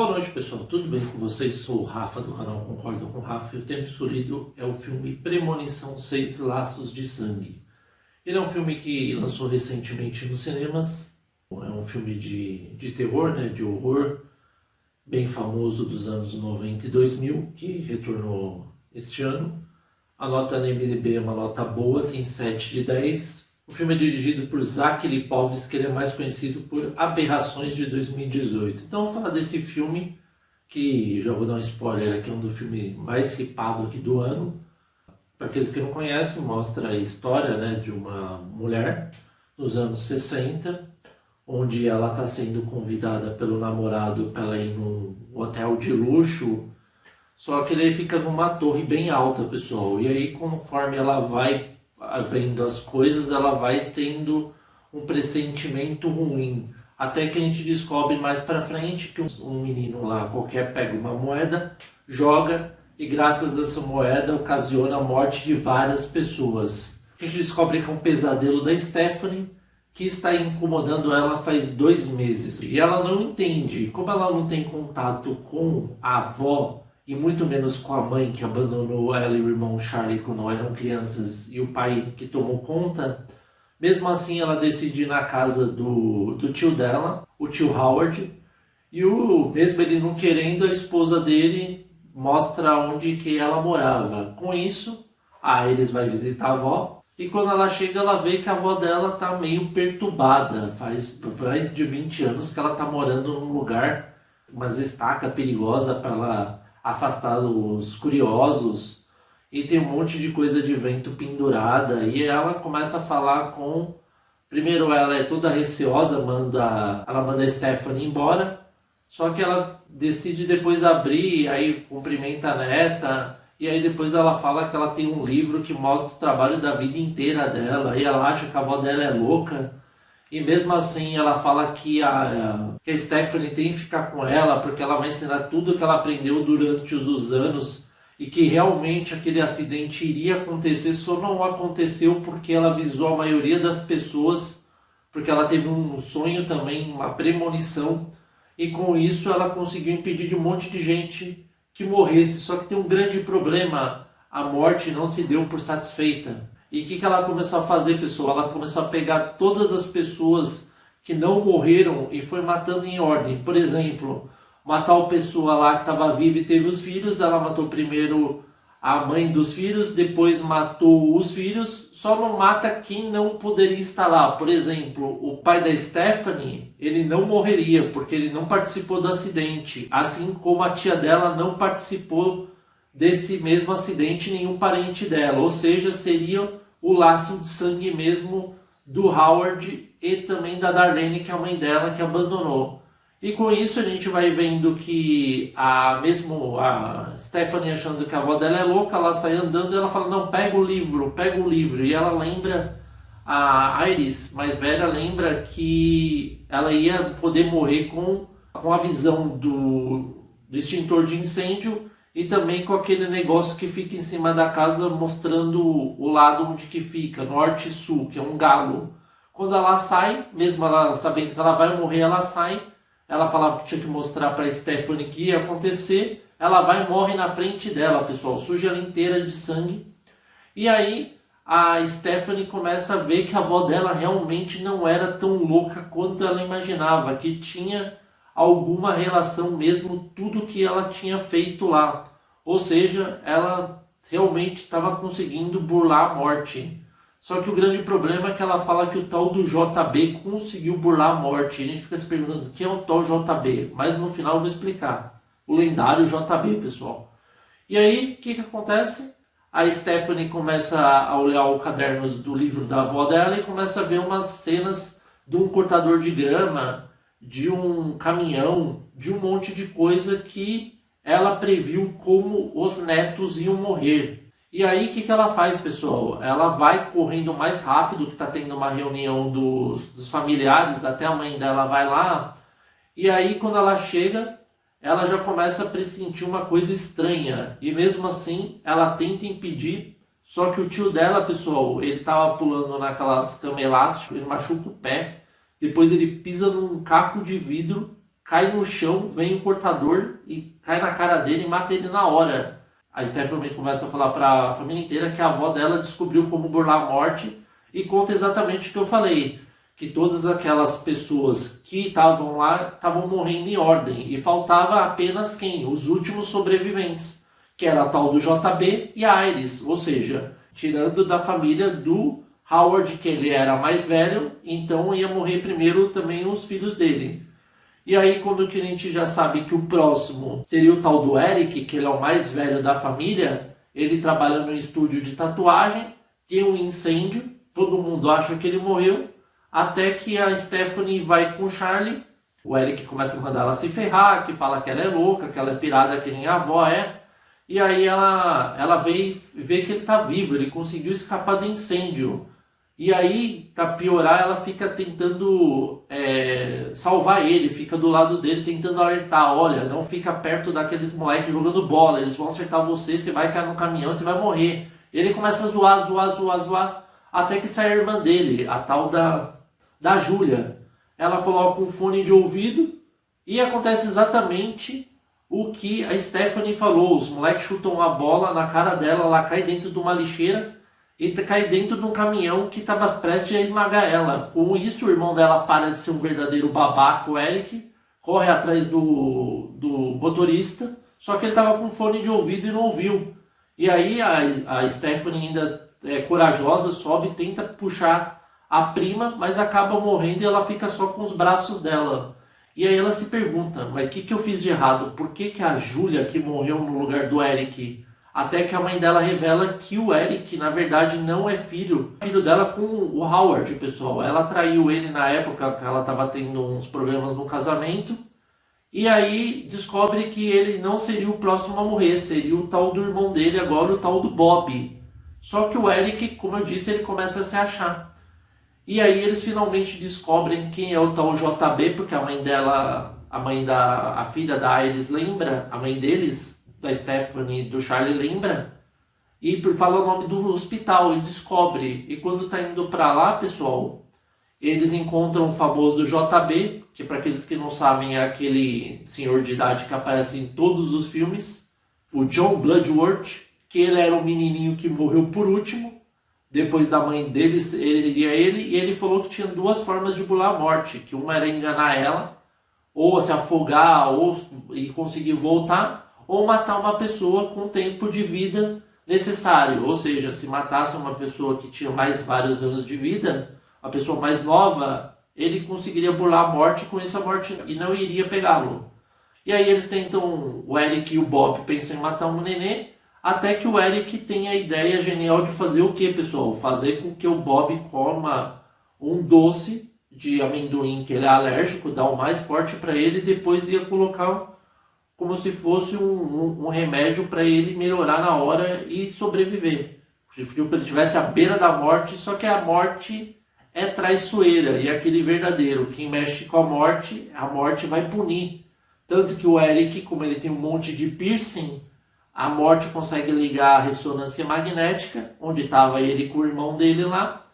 Boa noite, pessoal. Tudo bem com vocês? Sou o Rafa do canal Concordo com o Rafa e o tema escolhido é o filme Premonição 6 Laços de Sangue. Ele é um filme que lançou recentemente nos cinemas. É um filme de terror, de horror, bem famoso dos anos 90 e 2000, que retornou este ano. A nota na IMDb é uma nota boa, tem 7 de 10. O filme é dirigido por Zach Lipovski, que ele é mais conhecido por Aberrações de 2018. Então, vou falar desse filme, que já vou dar um spoiler aqui, é um dos filmes mais hypado aqui do ano. Para aqueles que não conhecem, mostra a história de uma mulher nos anos 60, onde ela está sendo convidada pelo namorado para ela ir num hotel de luxo, só que ele fica numa torre bem alta, pessoal. E aí, conforme ela vai vendo as coisas, ela vai tendo um pressentimento ruim. Até que a gente descobre mais pra frente que um menino lá qualquer pega uma moeda, joga e graças a essa moeda ocasiona a morte de várias pessoas. A gente descobre que é um pesadelo da Stephanie que está incomodando ela faz 2 meses. E ela não entende, como ela não tem contato com a avó, e muito menos com a mãe que abandonou ela e o irmão Charlie quando eram crianças, e o pai que tomou conta. Mesmo assim, ela decide ir na casa do tio dela, o tio Howard, e mesmo ele não querendo, a esposa dele mostra onde que ela morava. Com isso, eles vão visitar a avó, e quando ela chega, ela vê que a avó dela tá meio perturbada. Faz mais de 20 anos que ela tá morando num lugar, umas estacas perigosas para ela afastar os curiosos, e tem um monte de coisa de vento pendurada, e ela começa a falar com... Primeiro ela é toda receosa, ela manda a Stephanie embora, só que ela decide depois abrir, aí cumprimenta a neta, e aí depois ela fala que ela tem um livro que mostra o trabalho da vida inteira dela, e ela acha que a avó dela é louca. E mesmo assim ela fala que a Stephanie tem que ficar com ela porque ela vai ensinar tudo que ela aprendeu durante os anos, e que realmente aquele acidente iria acontecer, só não aconteceu porque ela avisou a maioria das pessoas, porque ela teve um sonho também, uma premonição, e com isso ela conseguiu impedir de um monte de gente que morresse. Só que tem um grande problema: a morte não se deu por satisfeita. E o que ela começou a fazer, pessoal? Ela começou a pegar todas as pessoas que não morreram e foi matando em ordem. Por exemplo, matar a pessoa lá que estava viva e teve os filhos. Ela matou primeiro a mãe dos filhos, depois matou os filhos. Só não mata quem não poderia estar lá. Por exemplo, o pai da Stephanie, ele não morreria porque ele não participou do acidente. Assim como a tia dela não participou desse mesmo acidente, nenhum parente dela. Ou seja, seria o laço de sangue mesmo do Howard e também da Darlene, que é a mãe dela, que abandonou. E com isso a gente vai vendo que a Stephanie, achando que a avó dela é louca, ela sai andando e ela fala: não, pega o livro. E ela lembra, a Iris mais velha lembra que ela ia poder morrer com a visão do extintor de incêndio, e também com aquele negócio que fica em cima da casa mostrando o lado onde que fica, norte e sul, que é um galo. Quando ela sai, mesmo ela sabendo que ela vai morrer, ela sai. Ela falava que tinha que mostrar para Stephanie que ia acontecer. Ela vai e morre na frente dela, pessoal, suja ela inteira de sangue. E aí a Stephanie começa a ver que a avó dela realmente não era tão louca quanto ela imaginava, que tinha alguma relação mesmo tudo que ela tinha feito lá. Ou seja, ela realmente estava conseguindo burlar a morte. Só que o grande problema é que ela fala que o tal do JB conseguiu burlar a morte. E a gente fica se perguntando quem é o tal JB, mas no final eu vou explicar. O lendário JB, pessoal. E aí, o que acontece? A Stephanie começa a olhar o caderno do livro da avó dela e começa a ver umas cenas de um cortador de grama, de um caminhão, de um monte de coisa que ela previu como os netos iam morrer. E aí o que ela faz, pessoal? Ela vai correndo mais rápido, que está tendo uma reunião dos familiares, até a mãe dela vai lá. E aí quando ela chega, ela já começa a pressentir uma coisa estranha. E mesmo assim, ela tenta impedir. Só que o tio dela, pessoal, ele estava pulando naquelas camas elásticas, ele machuca o pé. Depois ele pisa num caco de vidro cai no chão, vem o cortador e cai na cara dele e mata ele na hora. A Stephanie começa a falar para a família inteira que a avó dela descobriu como burlar a morte e conta exatamente o que eu falei, que todas aquelas pessoas que estavam lá estavam morrendo em ordem e faltava apenas quem? Os últimos sobreviventes, que era a tal do JB e a Iris, ou seja, tirando da família do Howard, que ele era mais velho, então ia morrer primeiro também os filhos dele. E aí, quando que a gente já sabe que o próximo seria o tal do Eric, que ele é o mais velho da família, ele trabalha no estúdio de tatuagem, tem um incêndio, todo mundo acha que ele morreu, até que a Stephanie vai com o Charlie, o Eric começa a mandar ela se ferrar, que fala que ela é louca, que ela é pirada que nem a avó é, e aí ela vê que ele está vivo, ele conseguiu escapar do incêndio. E aí, para piorar, ela fica tentando salvar ele, fica do lado dele tentando alertar, olha, não fica perto daqueles moleques jogando bola, eles vão acertar você, você vai cair no caminhão, você vai morrer. Ele começa a zoar, até que sai a irmã dele, a tal da Júlia. Ela coloca um fone de ouvido e acontece exatamente o que a Stephanie falou. Os moleques chutam a bola na cara dela, ela cai dentro de uma lixeira e cai dentro de um caminhão que estava prestes a esmagar ela. Com isso, o irmão dela para de ser um verdadeiro babaca, o Eric, corre atrás do motorista, só que ele estava com fone de ouvido e não ouviu. E aí a Stephanie ainda é corajosa, sobe e tenta puxar a prima, mas acaba morrendo e ela fica só com os braços dela. E aí ela se pergunta, mas o que eu fiz de errado? Por que a Júlia que morreu no lugar do Eric? Até que a mãe dela revela que o Eric, na verdade, não é filho dela com o Howard, pessoal. Ela traiu ele na época que ela estava tendo uns problemas no casamento. E aí descobre que ele não seria o próximo a morrer, seria o tal do irmão dele agora, o tal do Bob. Só que o Eric, como eu disse, ele começa a se achar. E aí eles finalmente descobrem quem é o tal JB, porque a mãe dela, a filha da Iris lembra, a mãe deles, da Stephanie e do Charlie lembra, e fala o nome do hospital e descobre. E quando tá indo para lá, pessoal, eles encontram o famoso JB, que para aqueles que não sabem é aquele senhor de idade que aparece em todos os filmes, o John Bloodworth, que ele era o menininho que morreu por último, depois da mãe deles, e ele falou que tinha duas formas de burlar a morte, que uma era enganar ela, ou se afogar, e conseguir voltar, ou matar uma pessoa com o tempo de vida necessário. Ou seja, se matasse uma pessoa que tinha mais vários anos de vida, a pessoa mais nova, ele conseguiria burlar a morte, com isso a morte e não iria pegá-lo. E aí eles tentam, o Eric e o Bob pensam em matar um nenê, até que o Eric tem a ideia genial de fazer o que, pessoal? Fazer com que o Bob coma um doce de amendoim que ele é alérgico, dar o mais forte para ele e depois ia colocar como se fosse um remédio para ele melhorar na hora e sobreviver. Se ele estivesse à beira da morte, só que a morte é traiçoeira e aquele verdadeiro. Quem mexe com a morte vai punir. Tanto que o Eric, como ele tem um monte de piercing, a morte consegue ligar a ressonância magnética, onde estava ele com o irmão dele lá,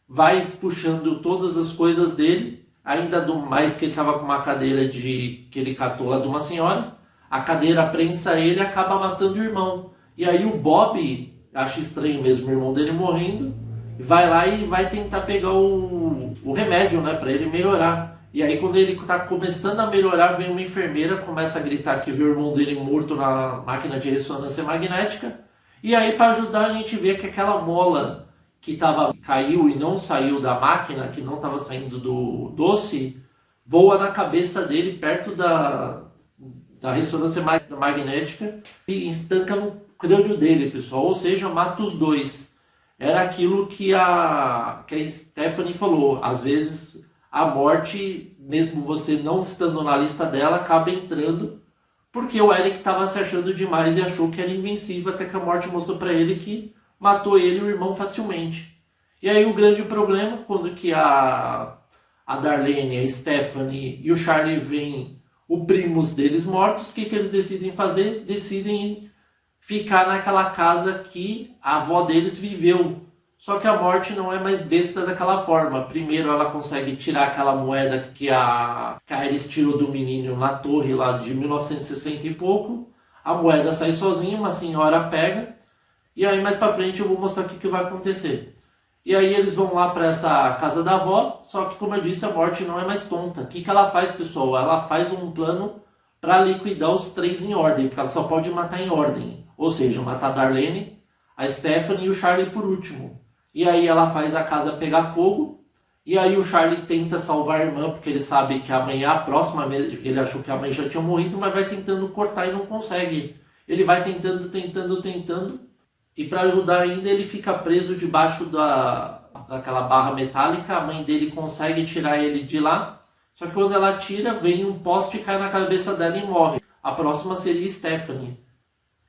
vai puxando todas as coisas dele, ainda do mais que ele estava com uma cadeira que ele catou lá de uma senhora, a cadeira prensa ele e acaba matando o irmão. E aí o Bob acha estranho mesmo o irmão dele morrendo, vai lá e vai tentar pegar o remédio, né, para ele melhorar. E aí quando ele está começando a melhorar, vem uma enfermeira, começa a gritar que viu o irmão dele morto na máquina de ressonância magnética. E aí para ajudar a gente vê que aquela mola que caiu e não saiu da máquina, que não estava saindo do doce, voa na cabeça dele perto da ressonância magnética e estanca no crânio dele, pessoal. Ou seja, mata os dois. Era aquilo que a Stephanie falou. Às vezes a morte, mesmo você não estando na lista dela, acaba entrando, porque o Eric estava se achando demais e achou que era invencível, até que a morte mostrou para ele que matou ele e o irmão facilmente. E aí o grande problema, quando que a Darlene, a Stephanie e o Charlie veem os primos deles mortos, o que eles decidem fazer? Decidem ficar naquela casa que a avó deles viveu. Só que a morte não é mais besta daquela forma. Primeiro ela consegue tirar aquela moeda que a Iris tirou do menino na torre lá de 1960 e pouco. A moeda sai sozinha, uma senhora pega. E aí mais pra frente eu vou mostrar o que vai acontecer. E aí eles vão lá para essa casa da avó, só que como eu disse, a morte não é mais tonta. O que ela faz, pessoal? Ela faz um plano para liquidar os 3 em ordem, porque ela só pode matar em ordem. Ou seja, matar a Darlene, a Stephanie e o Charlie por último. E aí ela faz a casa pegar fogo, e aí o Charlie tenta salvar a irmã, porque ele sabe que a mãe é a próxima, ele achou que a mãe já tinha morrido, mas vai tentando cortar e não consegue. Ele vai tentando, e para ajudar ainda ele fica preso debaixo daquela barra metálica. A mãe dele consegue tirar ele de lá, só que quando ela tira, vem um poste e cai na cabeça dela e morre. A próxima seria Stephanie.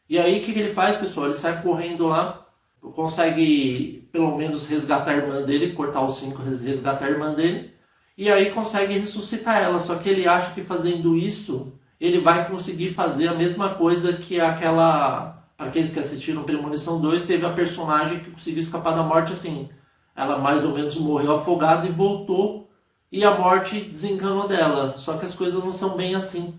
E aí o que ele faz, pessoal? Ele sai correndo lá, consegue pelo menos resgatar a irmã dele, cortar os 5, resgatar a irmã dele, e aí consegue ressuscitar ela. Só que ele acha que fazendo isso, ele vai conseguir fazer a mesma coisa que aquela... Para aqueles que assistiram Premonição 2, teve a personagem que conseguiu escapar da morte assim. Ela mais ou menos morreu afogada e voltou, e a morte desencanou dela. Só que as coisas não são bem assim.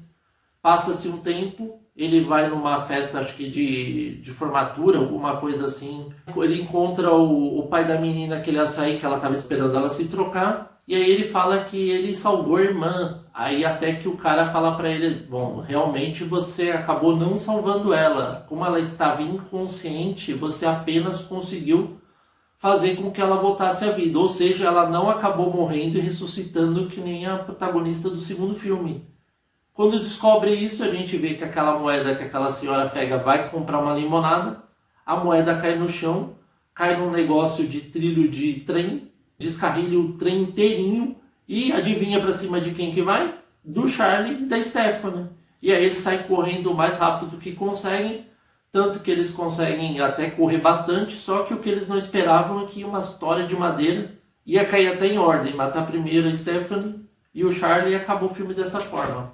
Passa-se um tempo, ele vai numa festa, acho que de formatura, alguma coisa assim. Ele encontra o pai da menina que ele ia sair, que ela estava esperando ela se trocar. E aí ele fala que ele salvou a irmã. Aí até que o cara fala pra ele, bom, realmente você acabou não salvando ela. Como ela estava inconsciente, você apenas conseguiu fazer com que ela voltasse à vida. Ou seja, ela não acabou morrendo e ressuscitando que nem a protagonista do segundo filme. Quando descobre isso, a gente vê que aquela moeda que aquela senhora pega vai comprar uma limonada. A moeda cai no chão, cai num negócio de trilho de trem, descarrilha o trem inteirinho e adivinha pra cima de quem que vai? Do Charlie e da Stephanie. E aí eles saem correndo o mais rápido que conseguem, tanto que eles conseguem até correr bastante, só que o que eles não esperavam é que uma história de madeira ia cair até em ordem, matar primeiro a Stephanie e o Charlie, e acabou o filme dessa forma.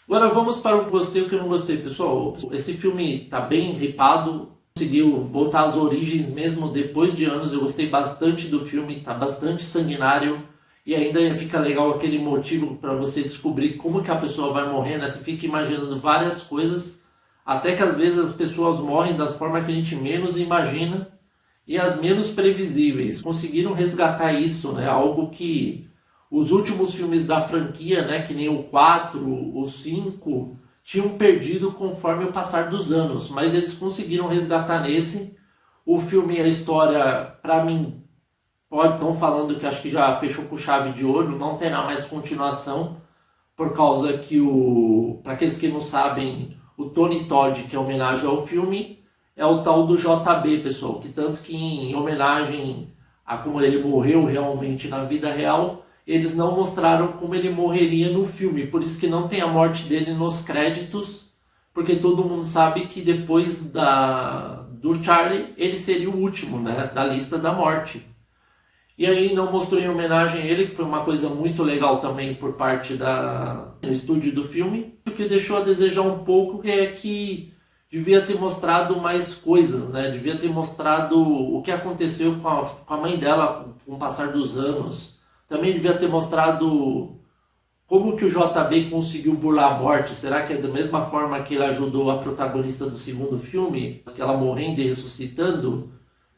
Agora vamos para o que gostei e o que eu não gostei, pessoal. Esse filme tá bem ripado, conseguiu voltar às origens mesmo depois de anos. Eu gostei bastante do filme, tá bastante sanguinário e ainda fica legal aquele motivo para você descobrir como que a pessoa vai morrer, né? Você fica imaginando várias coisas, até que às vezes as pessoas morrem das formas que a gente menos imagina e as menos previsíveis. Conseguiram resgatar isso, né? Algo que os últimos filmes da franquia, né, que nem o 4, o 5, tinham perdido conforme o passar dos anos, mas eles conseguiram resgatar nesse. O filme, a história, para mim, estão falando que acho que já fechou com chave de ouro, não terá mais continuação, por causa que para aqueles que não sabem, o Tony Todd, que é homenagem ao filme, é o tal do JB, pessoal, que tanto que em homenagem a como ele morreu realmente na vida real, eles não mostraram como ele morreria no filme, por isso que não tem a morte dele nos créditos, porque todo mundo sabe que depois do Charlie, ele seria o último, né, da lista da morte. E aí não mostrou em homenagem a ele, que foi uma coisa muito legal também por parte do estúdio do filme. O que deixou a desejar um pouco é que devia ter mostrado mais coisas, né? Devia ter mostrado o que aconteceu com a mãe dela com o passar dos anos. Também devia ter mostrado como que o JB conseguiu burlar a morte. Será que é da mesma forma que ele ajudou a protagonista do segundo filme, aquela morrendo e ressuscitando?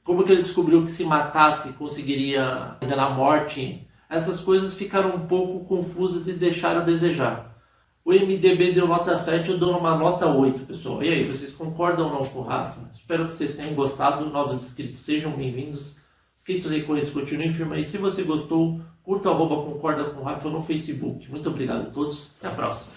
Como que ele descobriu que se matasse conseguiria enganar a morte? Essas coisas ficaram um pouco confusas e deixaram a desejar. O IMDb deu nota 7, eu dou uma nota 8, pessoal. E aí, vocês concordam ou não com o Rafa? Espero que vocês tenham gostado. Novos inscritos, sejam bem-vindos. Inscritos recorrentes, continuem firme aí. Se você gostou, curta @concorda com o Rafa no Facebook. Muito obrigado a todos. Até a próxima.